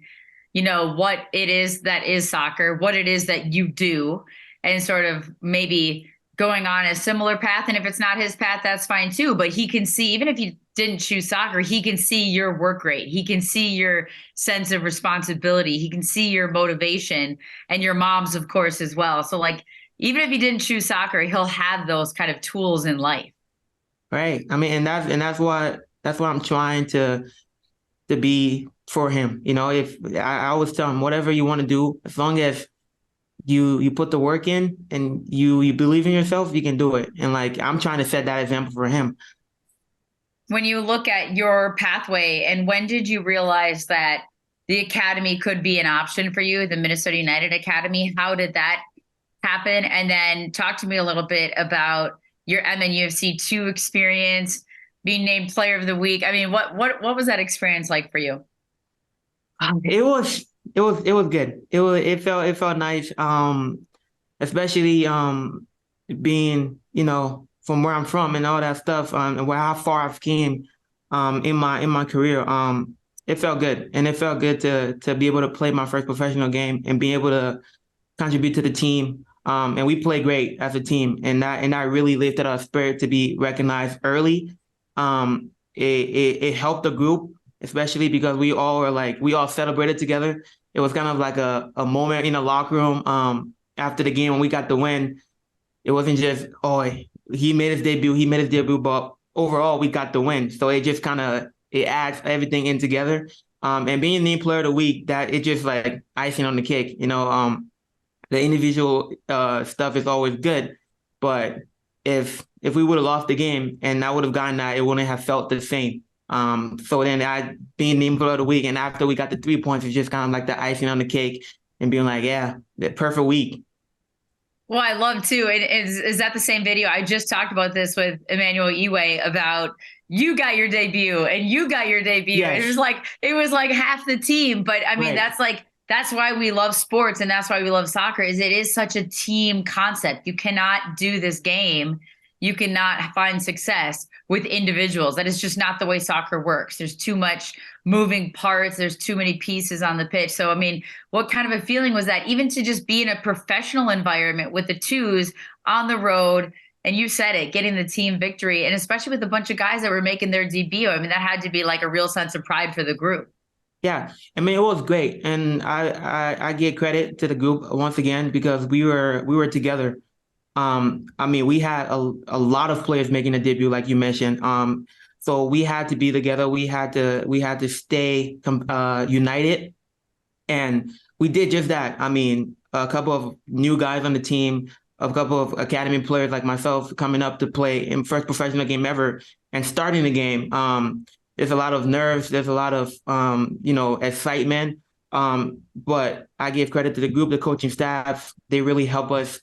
what it is that is soccer, what it is that you do, and sort of maybe going on a similar path. And if it's not his path, that's fine too. But he can see, even if you didn't choose soccer, he can see your work rate. He can see your sense of responsibility. He can see your motivation, and your mom's, of course, as well. So like, even if he didn't choose soccer, he'll have those kind of tools in life. Right. I mean, and that's what I'm trying to be for him. If I always tell him whatever you want to do, as long as you put the work in and you believe in yourself, you can do it. And like I'm trying to set that example for him. When you look at your pathway, and when did you realize that the academy could be an option for you, the Minnesota United Academy? How did that happen? And then talk to me a little bit about your MNUFC 2 experience, being named player of the week. I mean, what was that experience like for you? It was good. It felt nice. Especially being, from where I'm from and all that stuff, and how far I've came in my career. It felt good, and it felt good to be able to play my first professional game and be able to contribute to the team. And we played great as a team, and that really lifted our spirit to be recognized early. It helped the group, especially because we all celebrated together. It was kind of like a moment in the locker room after the game when we got the win. It wasn't just, oh, he made his debut, but overall we got the win. So it adds everything in together. And being named player of the week, that it just like icing on the cake. The individual stuff is always good, but if we would have lost the game and I would have gotten that, it wouldn't have felt the same. So then I being named player of the week, and after we got the 3 points, it's just kind of like the icing on the cake and being like, yeah, the perfect week. Well, I love too. Is that the same video? I just talked about this with Emmanuel Iwe about you got your debut and you got your debut. Yes. It was like half the team. But I mean, Right. that's why we love sports and that's why we love soccer, is it is such a team concept. You cannot do this game. You cannot find success with individuals. That is just not the way soccer works. There's too much moving parts. There's too many pieces on the pitch. So, I mean, what kind of a feeling was that, even to just be in a professional environment with the twos on the road? And you said it, getting the team victory, and especially with a bunch of guys that were making their debut. I mean, that had to be like a real sense of pride for the group. Yeah, I mean, it was great, and I give credit to the group once again because we were together. I mean, we had a lot of players making a debut, like you mentioned. So we had to be together. We had to stay united, and we did just that. I mean, a couple of new guys on the team, a couple of academy players like myself coming up to play in first professional game ever and starting the game. There's a lot of nerves. There's a lot of excitement. But I give credit to the group, the coaching staff. They really help us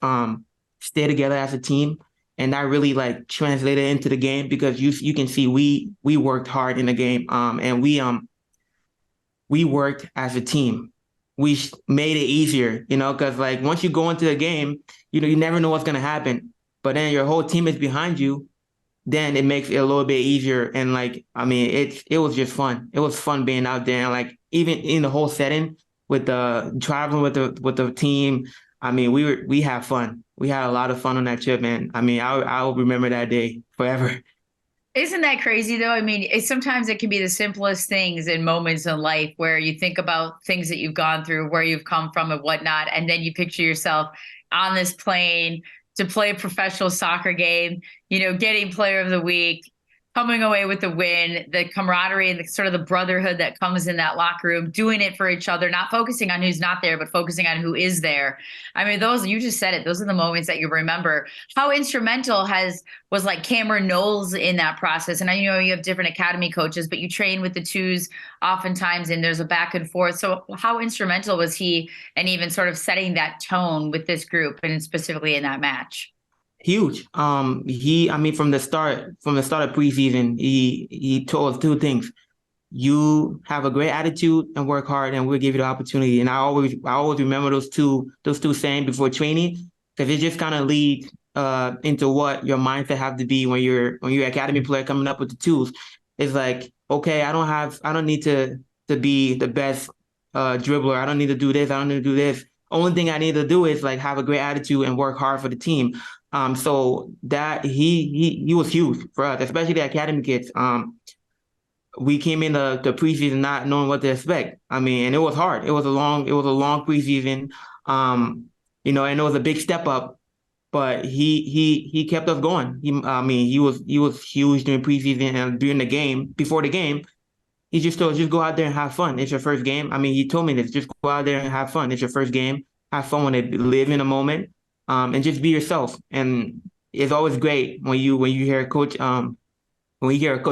stay together as a team, and that really like translated into the game because you can see we worked hard in the game, and we worked as a team. We made it easier, because like once you go into the game, you never know what's gonna happen, but then your whole team is behind you. Then it makes it a little bit easier, and like I mean, it was just fun. It was fun being out there, and like even in the whole setting with the traveling with the team. I mean, we had fun. We had a lot of fun on that trip, man. I mean, I'll remember that day forever. Isn't that crazy though? I mean, sometimes it can be the simplest things in moments in life where you think about things that you've gone through, where you've come from and whatnot. And then you picture yourself on this plane to play a professional soccer game, getting player of the week, coming away with the win, the camaraderie and the sort of the brotherhood that comes in that locker room, doing it for each other, not focusing on who's not there, but focusing on who is there. I mean, you just said it. Those are the moments that you remember. How instrumental was like Cameron Knowles in that process? And I know you have different academy coaches, but you train with the twos oftentimes and there's a back and forth. So how instrumental was he and even sort of setting that tone with this group and specifically in that match? Huge. I mean, from the start of preseason, he told us two things. You have a great attitude and work hard, and we'll give you the opportunity. And I always remember those two saying before training, because it just kind of leads into what your mindset have to be when you're academy player coming up with the tools. It's like, okay, I don't need to be the best dribbler. I don't need to do this. I don't need to do this. Only thing I need to do is like have a great attitude and work hard for the team. So that he was huge for us, especially the academy kids. We came in the preseason not knowing what to expect. I mean, and it was hard. It was a long preseason. And it was a big step up, but he kept us going. He was huge during preseason and during the game, before the game. He just told us, just go out there and have fun. It's your first game. I mean, he told me this, just go out there and have fun. It's your first game. Have fun when they live in a moment. And just be yourself. And it's always great when you hear a coach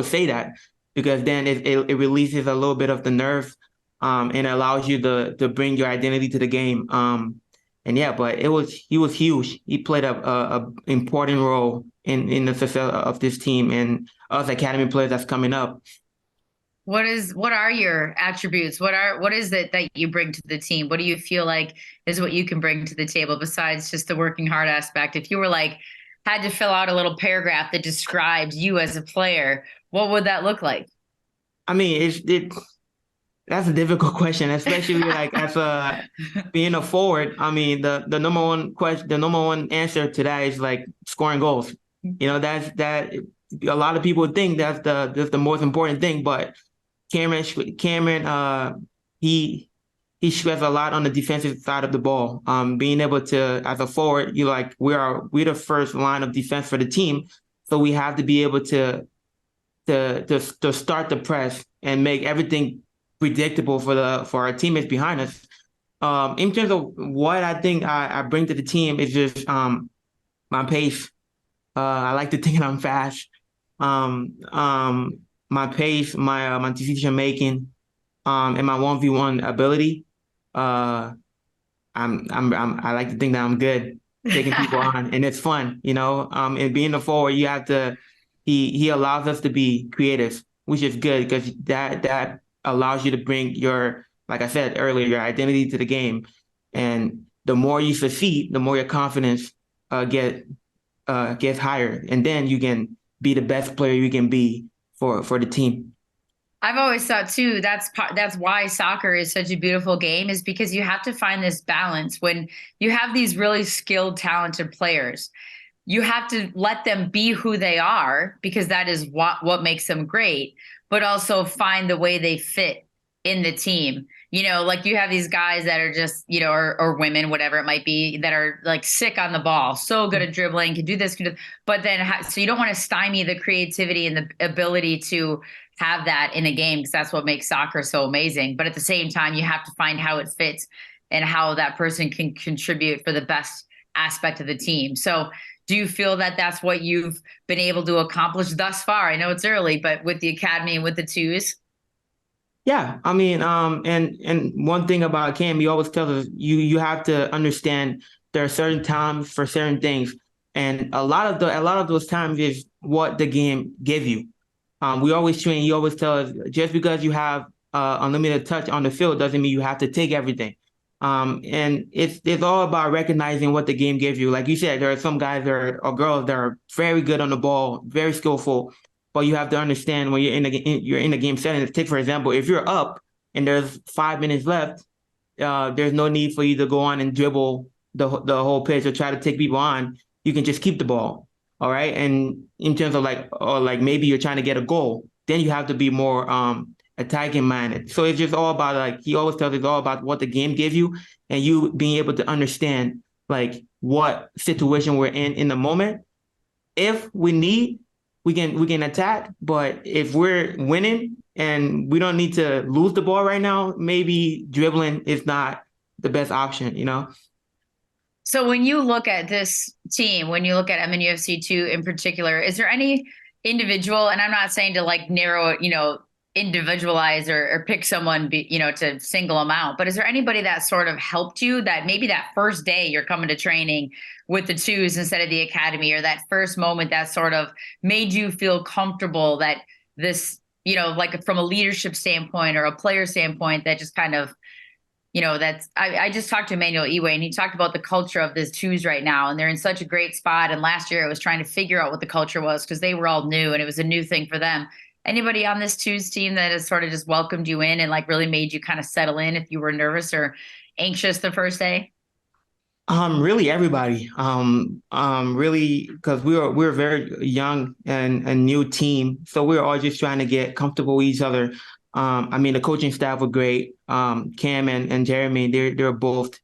say that, because then it releases a little bit of the nerve, and allows you to bring your identity to the game. And yeah, but he was huge. He played a important role in the success of this team and us academy players that's coming up. What are your attributes? What is it that you bring to the team? What do you feel like is what you can bring to the table besides just the working hard aspect? If you were like had to fill out a little paragraph that describes you as a player, what would that look like? I mean, that's a difficult question, especially like as a being a forward. I mean, the number one question, the number one answer to that is like scoring goals. You know, that a lot of people think that's the most important thing, but Cameron, he stressed a lot on the defensive side of the ball. Being able to, as a forward, we're the first line of defense for the team, so we have to be able to start the press and make everything predictable for our teammates behind us. In terms of what I think I bring to the team is just my pace. I like to think that I'm fast. My pace, my decision making, and my 1v1 ability. I like to think that I'm good taking people on, and it's fun, you know. And being the forward, you have to. He allows us to be creative, which is good because that allows you to bring your, like I said earlier, your identity to the game, and the more you succeed, the more your confidence gets higher, and then you can be the best player you can be for the team. I've always thought too, that's why soccer is such a beautiful game, is because you have to find this balance when you have these really skilled, talented players. You have to let them be who they are because that is what makes them great, but also find the way they fit in the team. You know, like you have these guys that are just, you know, or women, whatever it might be, that are like sick on the ball, so good at dribbling, can do this, but then, so you don't want to stymie the creativity and the ability to have that in a game because that's what makes soccer so amazing. But at the same time, you have to find how it fits and how that person can contribute for the best aspect of the team. So do you feel that that's what you've been able to accomplish thus far? I know it's early, but with the academy and with the twos. Yeah, I mean, and one thing about Cam, he always tells us you have to understand there are certain times for certain things, and a lot of those times is what the game gives you. We always train. You always tell us just because you have unlimited touch on the field doesn't mean you have to take everything. And it's all about recognizing what the game gives you. Like you said, there are some guys or girls that are very good on the ball, very skillful, but you have to understand when you're in the game setting. Take for example, if you're up and there's 5 minutes left, there's no need for you to go on and dribble the whole pitch or try to take people on. You can just keep the ball. All right. And in terms of like maybe you're trying to get a goal, then you have to be more attacking minded. So it's just all about, like he always tells us, it's all about what the game gives you and you being able to understand like what situation we're in the moment. If we need, we can attack, but if we're winning and we don't need to lose the ball right now, maybe dribbling is not the best option, you know? So when you look at this team, when you look at MNUFC 2 in particular, is there any individual, and I'm not saying to like narrow it, you know, individualize or pick someone, you know, to single them out, but is there anybody that sort of helped you that maybe that first day you're coming to training with the twos instead of the academy, or that first moment that sort of made you feel comfortable that this, you know, like from a leadership standpoint or a player standpoint, that just kind of, you know, I just talked to Emmanuel Iwe and he talked about the culture of this twos right now. And they're in such a great spot. And last year it was trying to figure out what the culture was because they were all new and it was a new thing for them. Anybody on this twos team that has sort of just welcomed you in and like really made you kind of settle in if you were nervous or anxious the first day? Really everybody. Really, because we were very young and a new team, so we were all just trying to get comfortable with each other. I mean, the coaching staff were great. Cam and Jeremy, they're both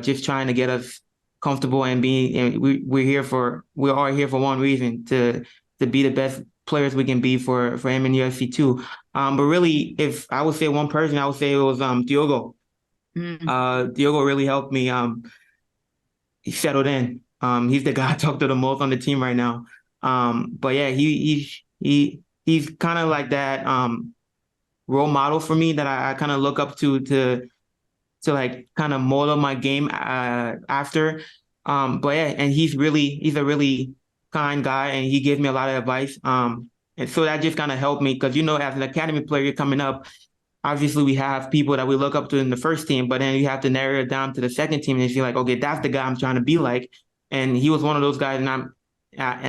just trying to get us comfortable and we're all here for one reason, to be the best players we can be for MNUFC 2. But really, if I would say one person, I would say it was Diogo. Diogo really helped me. He settled in. He's the guy I talk to the most on the team right now. But yeah, he's kind of like that role model for me that I kind of look up to like kind of model my game after. But yeah, and he's a really kind guy and he gives me a lot of advice. And so that just kind of helped me because, as an academy player, you're coming up. Obviously, we have people that we look up to in the first team, but then you have to narrow it down to the second team and you're like, okay, that's the guy I'm trying to be like. And he was one of those guys, and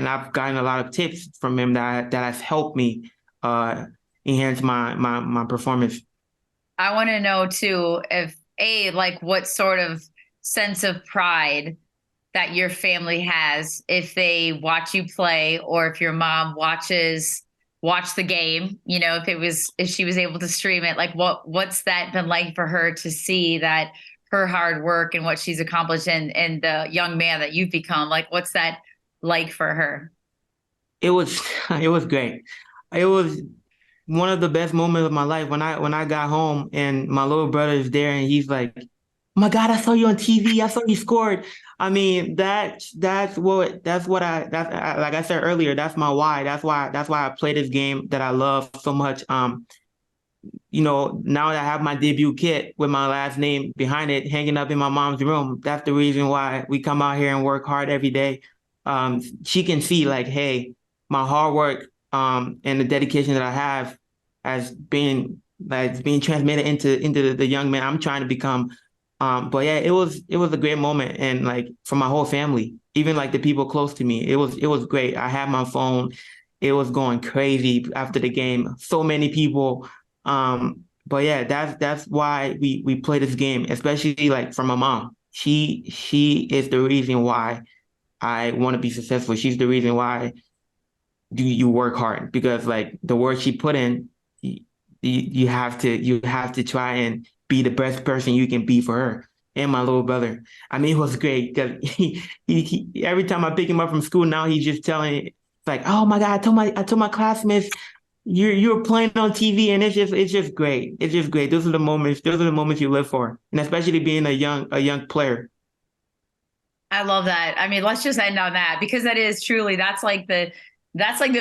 I've gotten a lot of tips from him that has helped me enhance my performance. I want to know too, like what sort of sense of pride that your family has if they watch you play, or if your mom watch the game, if she was able to stream it, like what's that been like for her to see that her hard work and what she's accomplished and the young man that you've become, like what's that like for her? It was great. It was one of the best moments of my life when I got home and my little brother is there and he's like, "Oh my God, I saw you on TV. I saw you scored." I mean, that's what like I said earlier, that's my why. That's why I play this game that I love so much. Now that I have my debut kit with my last name behind it hanging up in my mom's room, that's the reason why we come out here and work hard every day. She can see like, hey, my hard work and the dedication that I have as being transmitted into the young man I'm trying to become. But yeah, it was a great moment, and like for my whole family, even like the people close to me, it was great. I had my phone, it was going crazy after the game. So many people. But yeah, that's why we play this game, especially like for my mom. She is the reason why I want to be successful. She's the reason why you work hard, because like the work she put in, you have to try and be the best person you can be for her and my little brother. I mean, it was great because he every time I pick him up from school now, he's just telling, it's like, "Oh my God, I told my classmates you're playing on TV," and it's just great. It's just great. Those are the moments you live for, and especially being a young player. I love that. I mean, let's just end on that, because that is truly, that's like the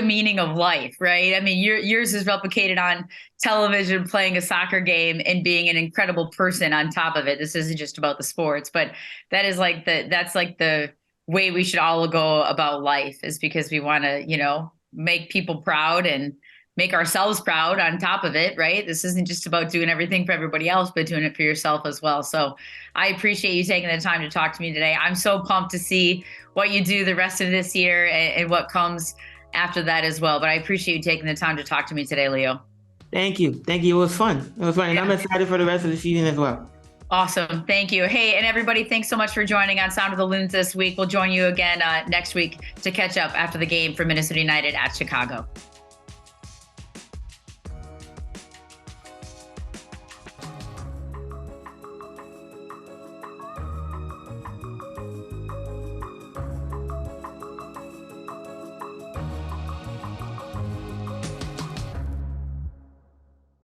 meaning of life, right? I mean, yours is replicated on television, playing a soccer game and being an incredible person on top of it. This isn't just about the sports, but that's like the way we should all go about life, is because we want to, make people proud and make ourselves proud on top of it, right? This isn't just about doing everything for everybody else, but doing it for yourself as well. So I appreciate you taking the time to talk to me today. I'm so pumped to see what you do the rest of this year and what comes after that as well. But I appreciate you taking the time to talk to me today, Leo. Thank you. It was fun. And I'm excited for the rest of the season as well. Awesome. Thank you. Hey, and everybody, thanks so much for joining on Sound of the Loons this week. We'll join you again next week to catch up after the game for Minnesota United at Chicago.